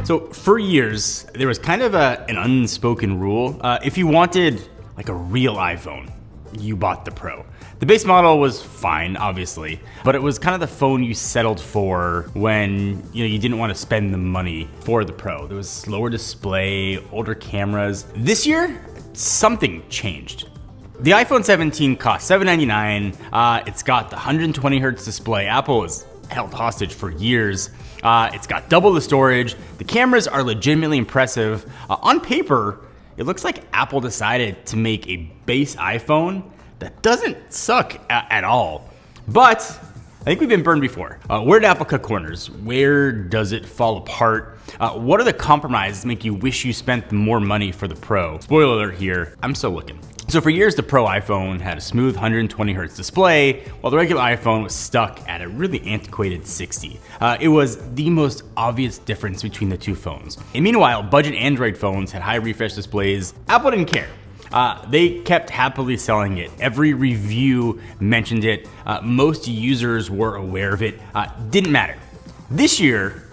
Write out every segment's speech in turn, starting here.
So for years, there was kind of an unspoken rule. If you wanted like a real iPhone, you bought the Pro. The base model was fine, obviously, but it was kind of the phone you settled for when you didn't want to spend the money for the Pro. There was slower display, older cameras. This year, something changed. The iPhone 17 cost $799. It's got the 120 hertz display. Apple has held hostage for years. It's got double the storage. The cameras are legitimately impressive. On paper, it looks like Apple decided to make a base iPhone that doesn't suck at all. But I think we've been burned before. Where did Apple cut corners? Where does it fall apart? What are the compromises that make you wish you spent more money for the Pro? Spoiler alert here, I'm still looking. So for years, the Pro iPhone had a smooth 120 hertz display, while the regular iPhone was stuck at a really antiquated 60. It was the most obvious difference between the two phones. And meanwhile, budget Android phones had high refresh displays. Apple didn't care. They kept happily selling it. Every review mentioned it. Most users were aware of it. Didn't matter. This year,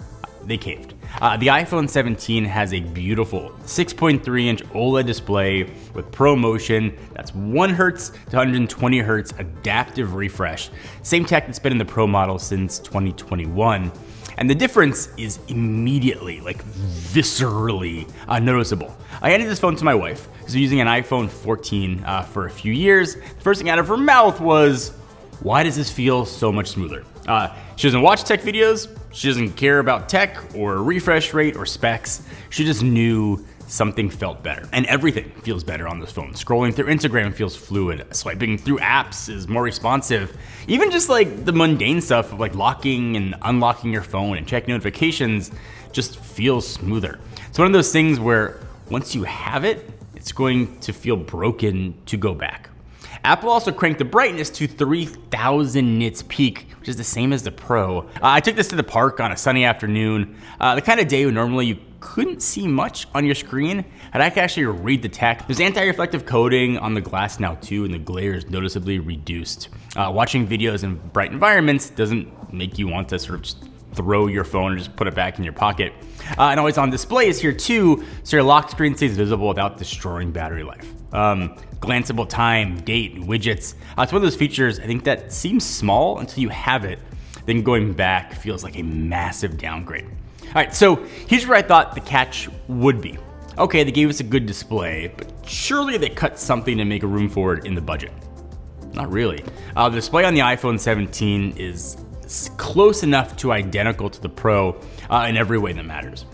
they caved. The iPhone 17 has a beautiful 6.3-inch OLED display with ProMotion. That's 1 hertz to 120 hertz adaptive refresh. Same tech that's been in the Pro model since 2021. And the difference is immediately, like viscerally noticeable. I handed this phone to my wife. She's using an iPhone 14 for a few years. The first thing out of her mouth was, why does this feel so much smoother? She doesn't watch tech videos. She doesn't care about tech or refresh rate or specs. She just knew something felt better. And everything feels better on this phone. Scrolling through Instagram feels fluid. Swiping through apps is more responsive. Even just like the mundane stuff of like locking and unlocking your phone and checking notifications just feels smoother. It's one of those things where once you have it, it's going to feel broken to go back. Apple also cranked the brightness to 3000 nits peak, which is the same as the Pro. I took this to the park on a sunny afternoon, the kind of day when normally you couldn't see much on your screen, and I could actually read the text. There's anti-reflective coating on the glass now too, and the glare is noticeably reduced. Watching videos in bright environments doesn't make you want to sort of just throw your phone and just put it back in your pocket. And always on display is here too, so your lock screen stays visible without destroying battery life. Glanceable time, date, widgets. It's one of those features I think that seems small until you have it, then going back feels like a massive downgrade. All right, so here's where I thought the catch would be. Okay, they gave us a good display, but surely they cut something to make room for it in the budget. Not really. The display on the iPhone 17 is close enough to identical to the Pro in every way that matters.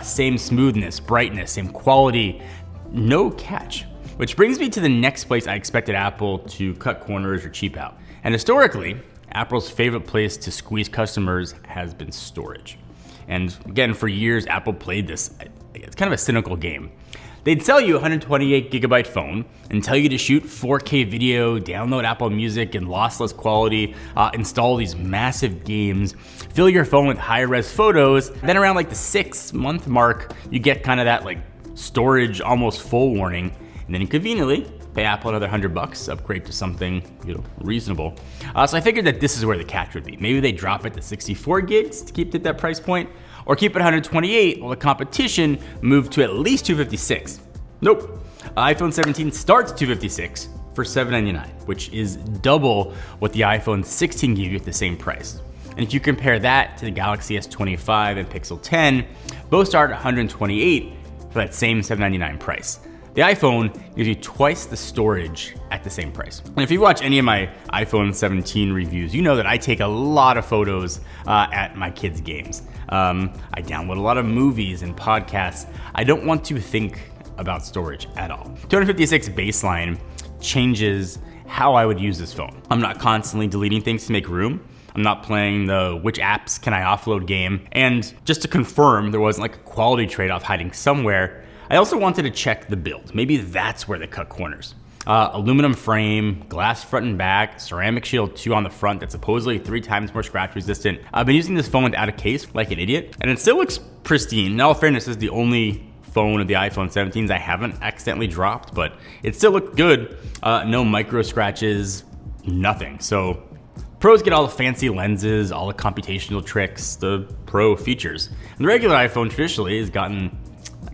Same smoothness, brightness, same quality, no catch. Which brings me to the next place I expected Apple to cut corners or cheap out. And historically, Apple's favorite place to squeeze customers has been storage. And again, for years, Apple played this, it's kind of a cynical game. They'd sell you a 128 gigabyte phone and tell you to shoot 4K video, download Apple Music in lossless quality, install these massive games, fill your phone with high-res photos. Then around like the 6-month mark, you get kind of that like storage almost full warning. And then conveniently, pay Apple another $100, upgrade to something reasonable. So I figured that this is where the catch would be. Maybe they drop it to 64 gigs to keep it at that price point, or keep it 128 while the competition moved to at least 256. Nope. iPhone 17 starts 256 for $799, which is double what the iPhone 16 gave you at the same price. And if you compare that to the Galaxy S25 and Pixel 10, both start at 128 for that same $799 price. The iPhone gives you twice the storage at the same price. And if you watch any of my iPhone 17 reviews, you know that I take a lot of photos at my kids' games. I download a lot of movies and podcasts. I don't want to think about storage at all. 256 baseline changes how I would use this phone. I'm not constantly deleting things to make room. I'm not playing the which apps can I offload game. And just to confirm there wasn't like a quality trade-off hiding somewhere, I also wanted to check the build. Maybe that's where they cut corners. Aluminum frame, glass front and back, ceramic shield 2 on the front that's supposedly 3 times more scratch resistant. I've been using this phone without a case like an idiot, and it still looks pristine. In all fairness, this is the only phone of the iPhone 17s I haven't accidentally dropped, but it still looked good. No micro scratches, nothing. So Pros get all the fancy lenses, all the computational tricks, the Pro features. And the regular iPhone traditionally has gotten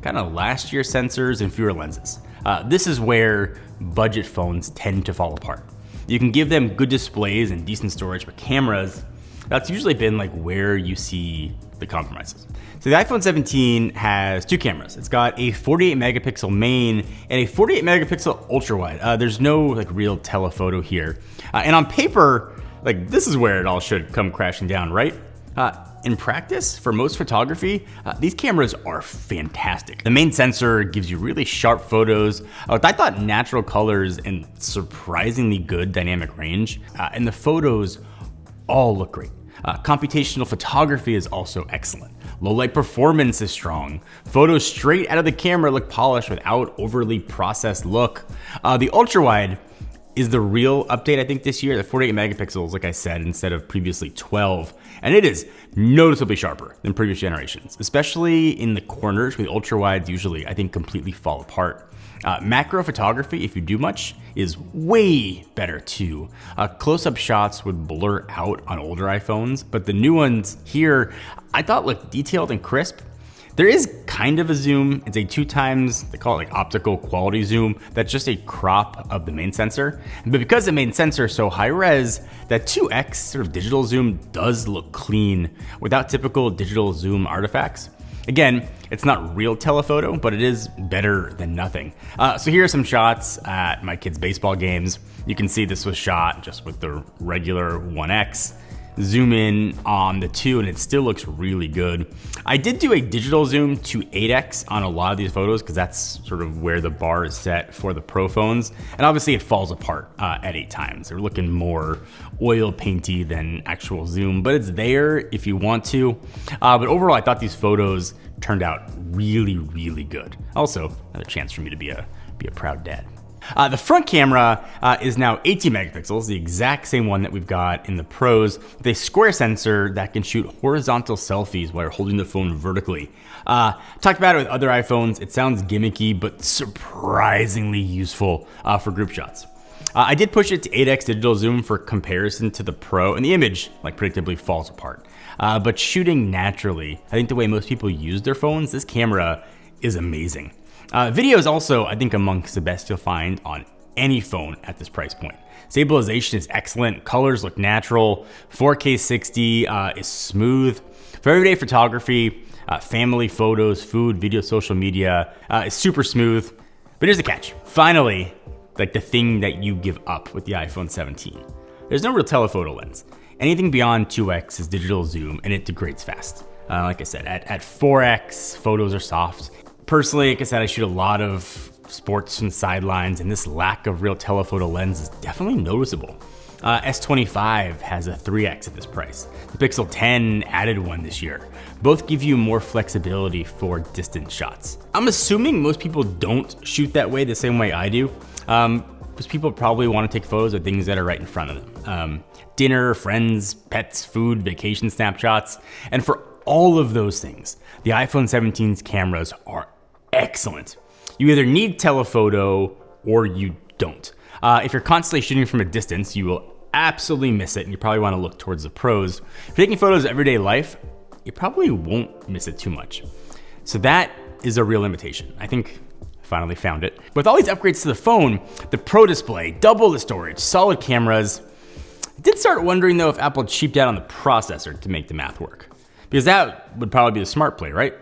kind of last year sensors and fewer lenses. This is where budget phones tend to fall apart. You can give them good displays and decent storage, but cameras, that's usually been like where you see the compromises. So the iPhone 17 has two cameras. It's got a 48 megapixel main and a 48 megapixel ultra wide. There's no like real telephoto here. And on paper, like this is where it all should come crashing down, right? In practice, for most photography, these cameras are fantastic. The main sensor gives you really sharp photos. I thought natural colors and surprisingly good dynamic range. And the photos all look great. Computational photography is also excellent. Low light performance is strong. Photos straight out of the camera look polished without overly processed look. The ultra wide is the real update, I think, this year. The 48 megapixels, like I said, instead of previously 12. And it is noticeably sharper than previous generations, especially in the corners where the ultra wides usually, I think, completely fall apart. Macro photography, if you do much, is way better too. Close-up shots would blur out on older iPhones, but the new ones here, I thought looked detailed and crisp. There is kind of a zoom. It's a 2x, they call it like optical quality zoom. That's just a crop of the main sensor. But because the main sensor is so high res, that 2x sort of digital zoom does look clean without typical digital zoom artifacts. Again, it's not real telephoto, but it is better than nothing. So here are some shots at my kids' baseball games. You can see this was shot just with the regular 1x. Zoom in on the 2 and it still looks really good. I did do a digital zoom to 8x on a lot of these photos because that's sort of where the bar is set for the Pro phones. And obviously it falls apart at 8 times. They're looking more oil painty than actual zoom, but it's there if you want to. But overall, I thought these photos turned out really, really good. Also, another chance for me to be a proud dad. The front camera is now 18 megapixels, the exact same one that we've got in the Pros, with a square sensor that can shoot horizontal selfies while you're holding the phone vertically. Talked about it with other iPhones. It sounds gimmicky, but surprisingly useful for group shots. I did push it to 8x digital zoom for comparison to the Pro, and the image, like predictably, falls apart. But shooting naturally, I think the way most people use their phones, this camera is amazing. Video is also, I think, amongst the best you'll find on any phone at this price point. Stabilization is excellent, colors look natural, 4K 60 is smooth. For everyday photography, family photos, food, video, social media, is super smooth. But here's the catch. Finally, like the thing that you give up with the iPhone 17. There's no real telephoto lens. Anything beyond 2x is digital zoom and it degrades fast. Like I said, at 4x, photos are soft. Personally, like I said, I shoot a lot of sports from sidelines, and this lack of real telephoto lens is definitely noticeable. S25 has a 3x at this price. The Pixel 10 added one this year. Both give you more flexibility for distant shots. I'm assuming most people don't shoot that way the same way I do, because people probably want to take photos of things that are right in front of them. Dinner, friends, pets, food, vacation snapshots, and for all of those things, the iPhone 17's cameras are excellent. You either need telephoto or you don't. If you're constantly shooting from a distance, you will absolutely miss it, and you probably want to look towards the Pros. If you're taking photos of everyday life, you probably won't miss it too much. So that is a real limitation. I think I finally found it. With all these upgrades to the phone, the Pro display, double the storage, solid cameras, I did start wondering though if Apple cheaped out on the processor to make the math work. Because that would probably be the smart play, right?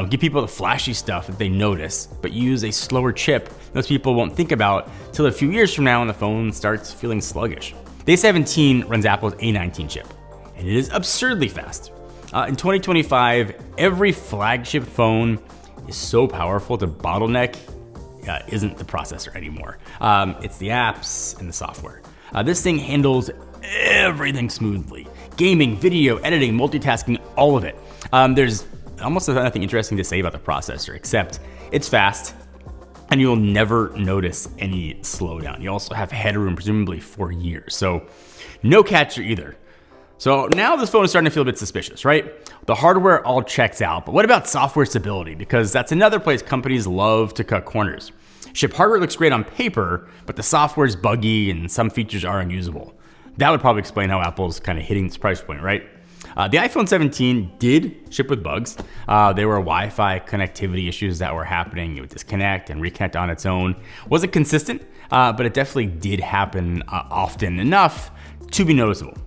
Give people the flashy stuff that they notice, but use a slower chip most people won't think about till a few years from now when the phone starts feeling sluggish. The A17 runs Apple's A19 chip, and it is absurdly fast. In 2025, every flagship phone is so powerful, the bottleneck isn't the processor anymore. It's the apps and the software. This thing handles everything smoothly. Gaming, video, editing, multitasking, all of it. There's almost nothing interesting to say about the processor, except it's fast and you'll never notice any slowdown. You also have headroom, presumably for years. So no catcher either. So now this phone is starting to feel a bit suspicious, right? The hardware all checks out, but what about software stability? Because that's another place companies love to cut corners. Hardware looks great on paper, but the software is buggy and some features are unusable. That would probably explain how Apple's kind of hitting this price point, right? The iPhone 17 did ship with bugs. There were Wi-Fi connectivity issues that were happening. It would disconnect and reconnect on its own. Wasn't consistent, but it definitely did happen often enough to be noticeable.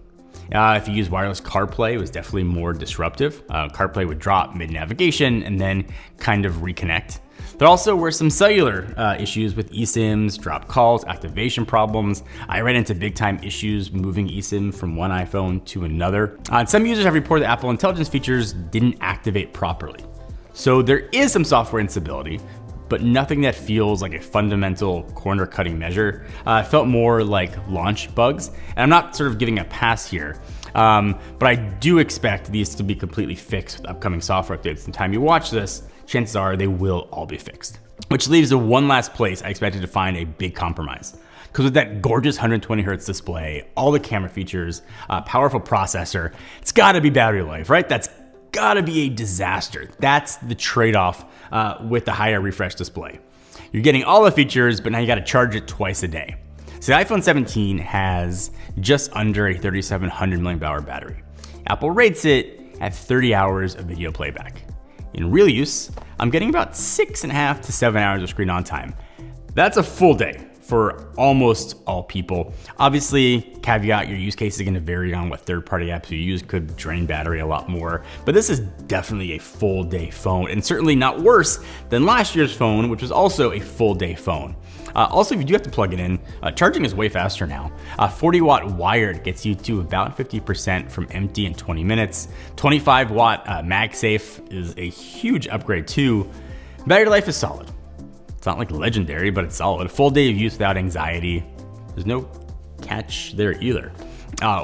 If you use wireless CarPlay, it was definitely more disruptive. CarPlay would drop mid-navigation and then kind of reconnect. There also were some cellular issues with eSIMs, dropped calls, activation problems. I ran into big time issues moving eSIM from one iPhone to another. Some users have reported that Apple Intelligence features didn't activate properly. So there is some software instability, but nothing that feels like a fundamental corner cutting measure. It felt more like launch bugs. And I'm not sort of giving a pass here, but I do expect these to be completely fixed with upcoming software updates. By the time you watch this, chances are they will all be fixed. Which leaves the one last place I expected to find a big compromise. Because with that gorgeous 120 hertz display, all the camera features, powerful processor, it's gotta be battery life, right? That's gotta be a disaster. That's the trade-off with the higher refresh display. You're getting all the features, but now you gotta charge it twice a day. So the iPhone 17 has just under a 3,700 milliamp-hour battery. Apple rates it at 30 hours of video playback. In real use, I'm getting about 6.5 to 7 hours of screen on time. That's a full day for almost all people. Obviously, caveat, your use case is gonna vary on what third-party apps you use, could drain battery a lot more, but this is definitely a full day phone, and certainly not worse than last year's phone, which was also a full day phone. Also, if you do have to plug it in, charging is way faster now. 40-watt wired gets you to about 50% from empty in 20 minutes. 25-watt MagSafe is a huge upgrade too. Battery life is solid. It's not like legendary, but it's solid. Full day of use without anxiety. There's no catch there either.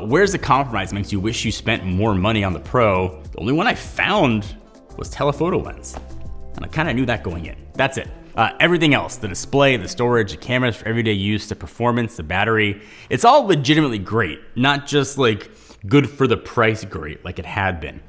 Where's the compromise makes you wish you spent more money on the Pro? The only one I found was telephoto lens. And I kind of knew that going in. That's it. Everything else, the display, the storage, the cameras for everyday use, the performance, the battery, it's all legitimately great, not just like good for the price great like it had been.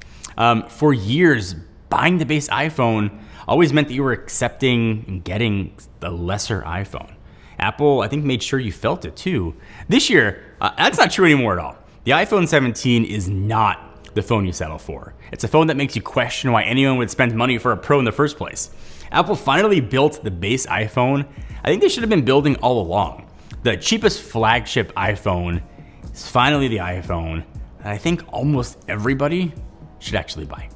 For years, buying the base iPhone always meant that you were accepting and getting the lesser iPhone. Apple, I think, made sure you felt it too. This year, that's not true anymore at all. The iPhone 17 is not the phone you settle for. It's a phone that makes you question why anyone would spend money for a Pro in the first place. Apple finally built the base iPhone I think they should have been building all along. The cheapest flagship iPhone is finally the iPhone that I think almost everybody should actually buy.